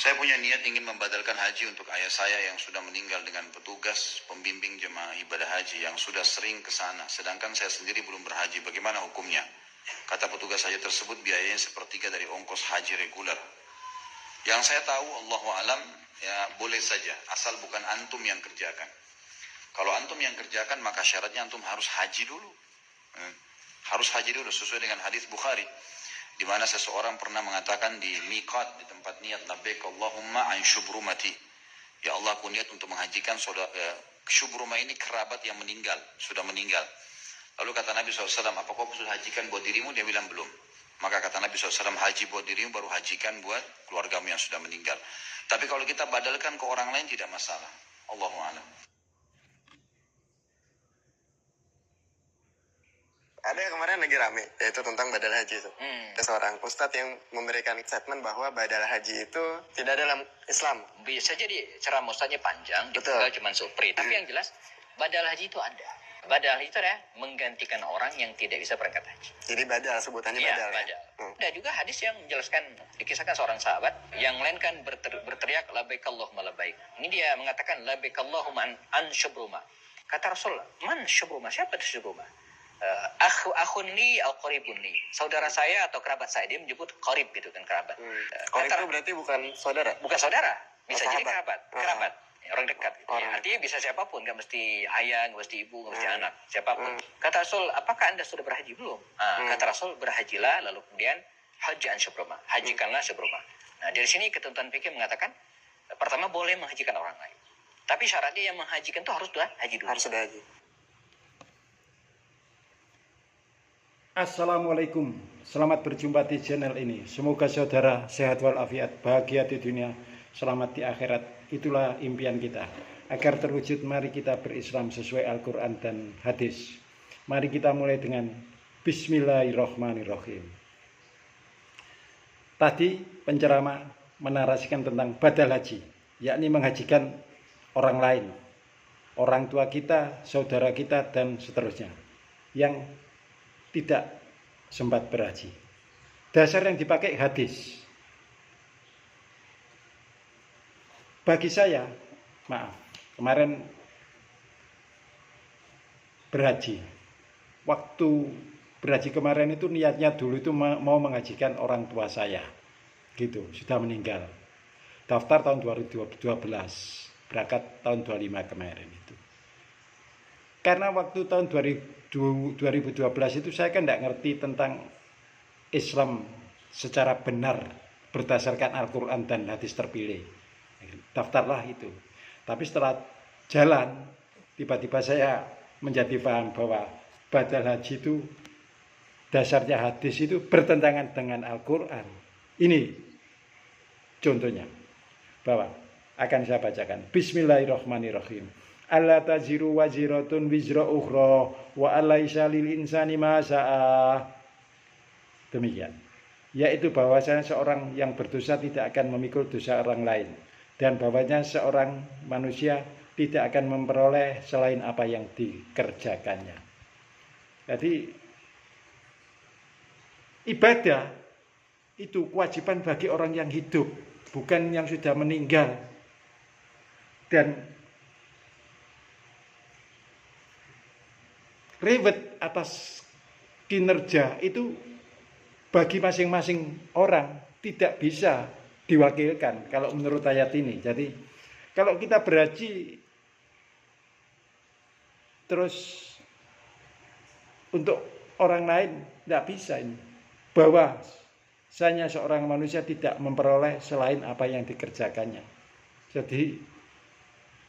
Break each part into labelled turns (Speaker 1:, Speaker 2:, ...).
Speaker 1: Saya punya niat ingin membadalkan haji untuk ayah saya yang sudah meninggal dengan petugas pembimbing jemaah ibadah haji yang sudah sering ke sana. Sedangkan saya sendiri belum berhaji. Bagaimana hukumnya? Kata petugas haji tersebut biayanya sepertiga dari ongkos haji reguler. Yang saya tahu, Allahu alam, ya boleh saja, asal bukan antum yang kerjakan. Kalau antum yang kerjakan, maka syaratnya antum harus haji dulu. Harus haji dulu sesuai dengan hadis Bukhari, di mana seseorang pernah mengatakan di miqat, di tempat niat, labbaik Allahumma an syubrumati. Ya Allah, aku niat untuk menghajikan syubrumah ini kerabat yang meninggal, sudah meninggal. Lalu kata Nabi SAW, apa kau sudah hajikan buat dirimu? Dia bilang belum. Maka kata Nabi SAW, haji buat dirimu, baru hajikan buat keluargamu yang sudah meninggal. Tapi kalau kita badalkan ke orang lain tidak masalah. Allahu a'lam.
Speaker 2: Ada kemarin lagi rame, yaitu tentang badal haji itu. Ada seorang ustadz yang memberikan statement bahwa badal haji itu tidak dalam Islam.
Speaker 3: Bisa jadi ceramah ustadznya panjang, juga cuma supri. Tapi yang jelas, badal haji itu ada. Badal itu adalah menggantikan orang yang tidak bisa berangkat haji.
Speaker 2: Jadi badal, sebutannya badal.
Speaker 3: Badal. Ada juga hadis yang menjelaskan, dikisahkan seorang sahabat, yang lain kan berteriak, labbaik Allahumma labbaik. Ini dia mengatakan, labbaik Allahumma an syubruma. Kata Rasulullah, man syubruma? Siapa itu syubruma? Akhun li atau qaribun li, saudara saya atau kerabat saya. Dia menyebut qarib gitu kan, kerabat.
Speaker 2: Qarib itu berarti bukan saudara?
Speaker 3: Bukan saudara, bisa jadi
Speaker 2: sahabat.
Speaker 3: kerabat, orang dekat gitu. Artinya bisa siapapun, nggak mesti ayah, nggak mesti ibu, nggak mesti anak, siapapun. Kata Rasul, apakah anda sudah berhaji belum? Kata Rasul, berhajilah, lalu kemudian haji an syubruma, hajikanlah syubruma. Nah, dari sini ketentuan fikih mengatakan, pertama boleh menghajikan orang lain, tapi syaratnya yang menghajikan itu harus sudah haji dulu.
Speaker 2: Harus sudah haji.
Speaker 4: Assalamualaikum, selamat berjumpa di channel ini. Semoga saudara sehat walafiat, bahagia di dunia, selamat di akhirat. Itulah impian kita. Agar terwujud, mari kita berislam sesuai Al-Quran dan hadis. Mari kita mulai dengan Bismillahirrahmanirrahim. Tadi penceramah menarasikan tentang badal haji, yakni menghajikan orang lain, orang tua kita, saudara kita, dan seterusnya, yang tidak sempat berhaji. Dasar yang dipakai hadis. Bagi saya, kemarin berhaji. Waktu berhaji kemarin itu niatnya dulu itu mau menghajikan orang tua saya. Gitu, sudah meninggal. Daftar tahun 2012, berangkat tahun 25 kemarin itu. Karena waktu tahun 2012 itu saya kan tidak ngerti tentang Islam secara benar berdasarkan Al-Quran dan hadis terpilih. Daftarlah itu. Tapi setelah jalan, tiba-tiba saya menjadi paham bahwa badal haji itu dasarnya hadis itu bertentangan dengan Al-Quran. Ini contohnya, bahwa akan saya bacakan. Bismillahirrahmanirrahim. Alla taziru waziratun wizra ukhra wa alaysa lil insani ma sa'a. Demikian. Yaitu bahwasanya seorang yang berdosa tidak akan memikul dosa orang lain, dan bahwasanya seorang manusia tidak akan memperoleh selain apa yang dikerjakannya. Jadi ibadah itu kewajiban bagi orang yang hidup, bukan yang sudah meninggal. Dan rewet atas kinerja itu bagi masing-masing orang tidak bisa diwakilkan kalau menurut ayat ini. Jadi kalau kita berhaji terus untuk orang lain tidak bisa ini, bahwa seorang manusia tidak memperoleh selain apa yang dikerjakannya. Jadi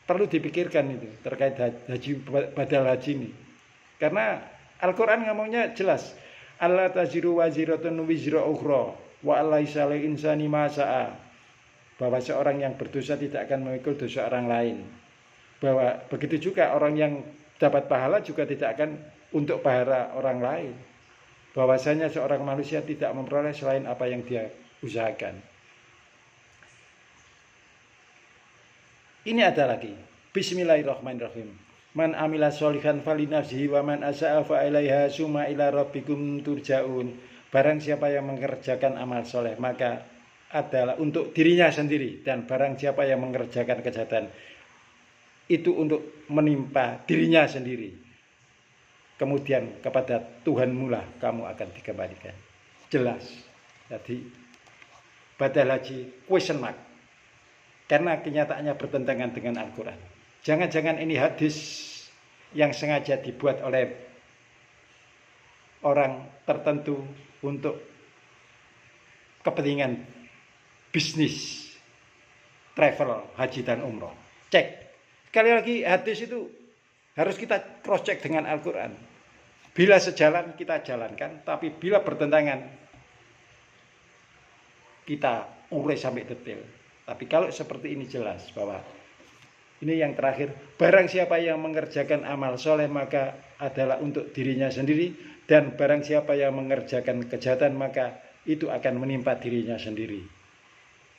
Speaker 4: perlu dipikirkan itu terkait haji, badal haji ini. Karena Al-Quran ngomongnya jelas, alla taziru waziratun wizra ukhra wa alaysa lil insani ma sa'a, bahwa seorang yang berdosa tidak akan memikul dosa orang lain. Bahwa begitu juga orang yang dapat pahala juga tidak akan untuk pahala orang lain. Bahwasanya seorang manusia tidak memperoleh selain apa yang dia usahakan. Ini ada lagi. Bismillahirrahmanirrahim. Man amila sholihan falinafsihi wa man asa'a fa ilaiha summa ila rabbikum turja'un. Barang siapa yang mengerjakan amal soleh, maka adalah untuk dirinya sendiri, dan barang siapa yang mengerjakan kejahatan itu untuk menimpa dirinya sendiri. Kemudian kepada Tuhanmu lah kamu akan dikembalikan. Jelas. Jadi badal haji question mark. Karena kenyataannya bertentangan dengan Al-Quran. Jangan-jangan ini hadis yang sengaja dibuat oleh orang tertentu untuk kepentingan bisnis, travel, haji dan umroh. Cek. Sekali lagi hadis itu harus kita cross check dengan Al-Quran. Bila sejalan kita jalankan, tapi bila bertentangan kita urai sampai detail. Tapi kalau seperti ini jelas bahwa ini yang terakhir, barang siapa yang mengerjakan amal soleh maka adalah untuk dirinya sendiri, dan barang siapa yang mengerjakan kejahatan maka itu akan menimpa dirinya sendiri.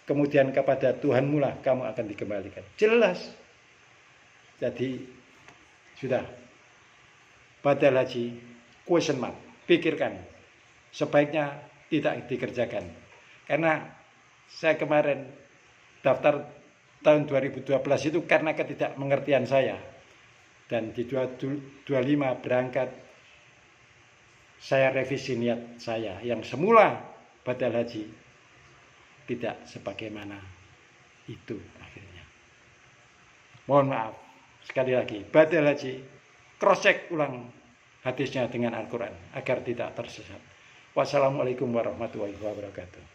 Speaker 4: Kemudian kepada Tuhanmu lah kamu akan dikembalikan. Jelas. Jadi sudah. Badal haji question mark. Pikirkan. Sebaiknya tidak dikerjakan. Karena saya kemarin daftar tahun 2012 itu karena ketidakmengertian saya. Dan di 25 berangkat saya revisi niat saya yang semula badal haji tidak sebagaimana itu akhirnya. Mohon maaf sekali lagi, badal haji cross check ulang hadisnya dengan Al-Quran agar tidak tersesat. Wassalamualaikum warahmatullahi wabarakatuh.